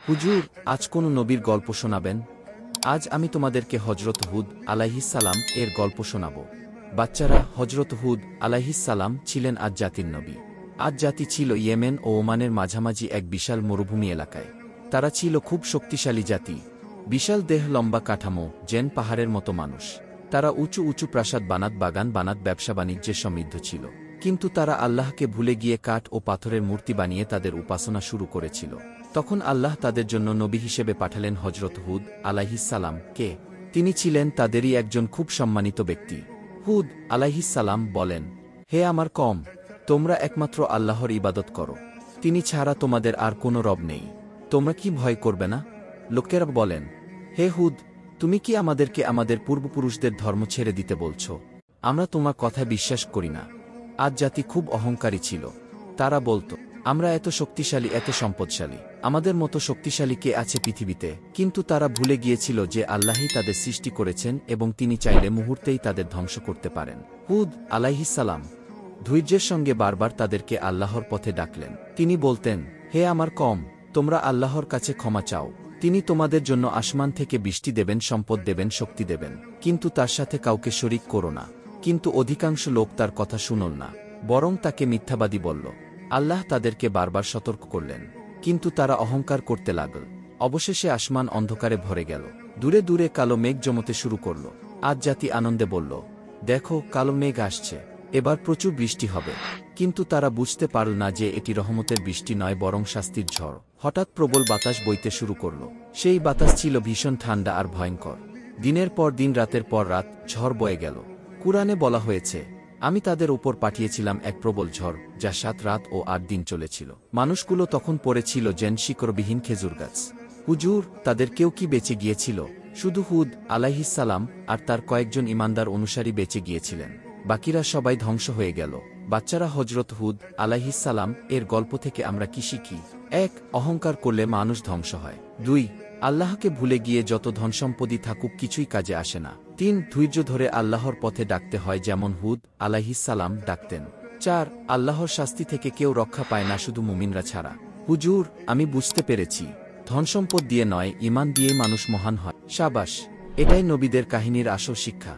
হুজুর, আজ কোন নবীর গল্প শোনাবেন? আজ আমি তোমাদেরকে হজরত হুদ আলাইহিসসালাম এর গল্প শোনাব। বাচ্চারা, হজরত হুদ আলাইহিসসালাম ছিলেন আদ জাতির নবী। আদ জাতি ছিল ইয়েমেন ও ওমানের মাঝামাঝি এক বিশাল মরুভূমি এলাকায়। তারা ছিল খুব শক্তিশালী জাতি। বিশাল দেহ, লম্বা কাঠামো, যেন পাহাড়ের মতো মানুষ। তারা উঁচু উঁচু প্রাসাদ বানাত, বাগান বানাত, ব্যবসা বাণিজ্যে সমৃদ্ধ ছিল। কিন্তু তারা আল্লাহকে ভুলে গিয়ে কাঠ ও পাথরের মূর্তি বানিয়ে তাদের উপাসনা শুরু করেছিল। তখন আল্লাহ তাদের জন্য নবী হিসেবে পাঠালেন হজরত হুদ আলাইহিসসালাম কে। তিনি ছিলেন তাদেরই একজন খুব সম্মানিত ব্যক্তি। হুদ আলাইহিসসালাম বলেন, হে আমার কওম, তোমরা একমাত্র আল্লাহর ইবাদত করো। তিনি ছাড়া তোমাদের আর কোনো রব নেই। তোমরা কি ভয় করবে না? লোকেরা বলেন, হে হুদ, তুমি কি আমাদেরকে আমাদের পূর্বপুরুষদের ধর্ম ছেড়ে দিতে বলছ? আমরা তোমার কথা বিশ্বাস করি না। আদ জাতি খুব অহংকারী ছিল। তারা বলতো, আমরা এত শক্তিশালী, এত সম্পদশালী, আমাদের মতো শক্তিশালী কে আছে পৃথিবীতে? কিন্তু তারা ভুলে গিয়েছিল যে আল্লাহই তাদের সৃষ্টি করেছেন এবং তিনি চাইলে মুহূর্তেই তাদের ধ্বংস করতে পারেন। হুদ আলাইহিসসালাম ধৈর্যের সঙ্গে বারবার তাদেরকে আল্লাহর পথে ডাকলেন। তিনি বলতেন, হে আমার কওম, তোমরা আল্লাহর কাছে ক্ষমা চাও। তিনি তোমাদের জন্য আসমান থেকে বৃষ্টি দেবেন, সম্পদ দেবেন, শক্তি দেবেন, কিন্তু তার সাথে কাউকে শরিক করো না। কিন্তু অধিকাংশ লোক তার কথা শুনল না, বরং তাকে মিথ্যাবাদী বলল। আল্লাহ তাদেরকে বারবার সতর্ক করলেন, কিন্তু তারা অহংকার করতে লাগল। অবশেষে আসমান অন্ধকারে ভরে গেল। দূরে দূরে কালো মেঘ জমতে শুরু করল। আদ জাতি আনন্দে বলল, দেখো, কালো মেঘ আসছে, এবার প্রচুর বৃষ্টি হবে। কিন্তু তারা বুঝতে পারল না যে এটি রহমতের বৃষ্টি নয়, বরং শাস্তির ঝড়। হঠাৎ প্রবল বাতাস বইতে শুরু করল। সেই বাতাস ছিল ভীষণ ঠান্ডা আর ভয়ঙ্কর। দিনের পর দিন, রাতের পর রাত ঝড় বয়ে গেল। কুরআনে বলা হয়েছে, আমি তাদের উপর পাঠিয়েছিলাম এক প্রবল ঝড়, যা 7 রাত ও 8 দিন চলেছিল। মানুষগুলো তখন পড়েছিল যেন শিকড়বিহীন খেজুর গাছ। হুজুর, তাদের কেউ কি বেঁচে গিয়েছিল? শুধু হুদ আলাইহিসসালাম আর তার কয়েকজন ঈমানদার অনুসারী বেঁচে গিয়েছিলেন। বাকিরা সবাই ধ্বংস হয়ে গেল। বাচ্চারা, হজরত হুদ আলাইহিসসালাম এর গল্প থেকে আমরা কি শিখি? 1. অহংকার করলে মানুষ ধ্বংস হয়। 2. আল্লাহকে ভুলে গিয়ে যত ধনসম্পদই থাকুক কিছুই কাজে আসে না। 3. ধৈর্য ধরে আল্লাহর পথে ডাকতে হয়, যেমন হুদ আলাইহিসসালাম ডাকতেন। 4. আল্লাহর শাস্তি থেকে কেউ রক্ষা পায় না, শুধু মুমিনরা ছাড়া। হুজুর, আমি বুঝতে পেরেছি, ধনসম্পদ দিয়ে নয়, ঈমান দিয়েই মানুষ মহান হয়। শাবাশ, এটাই নবীদের কাহিনীর আসল শিক্ষা।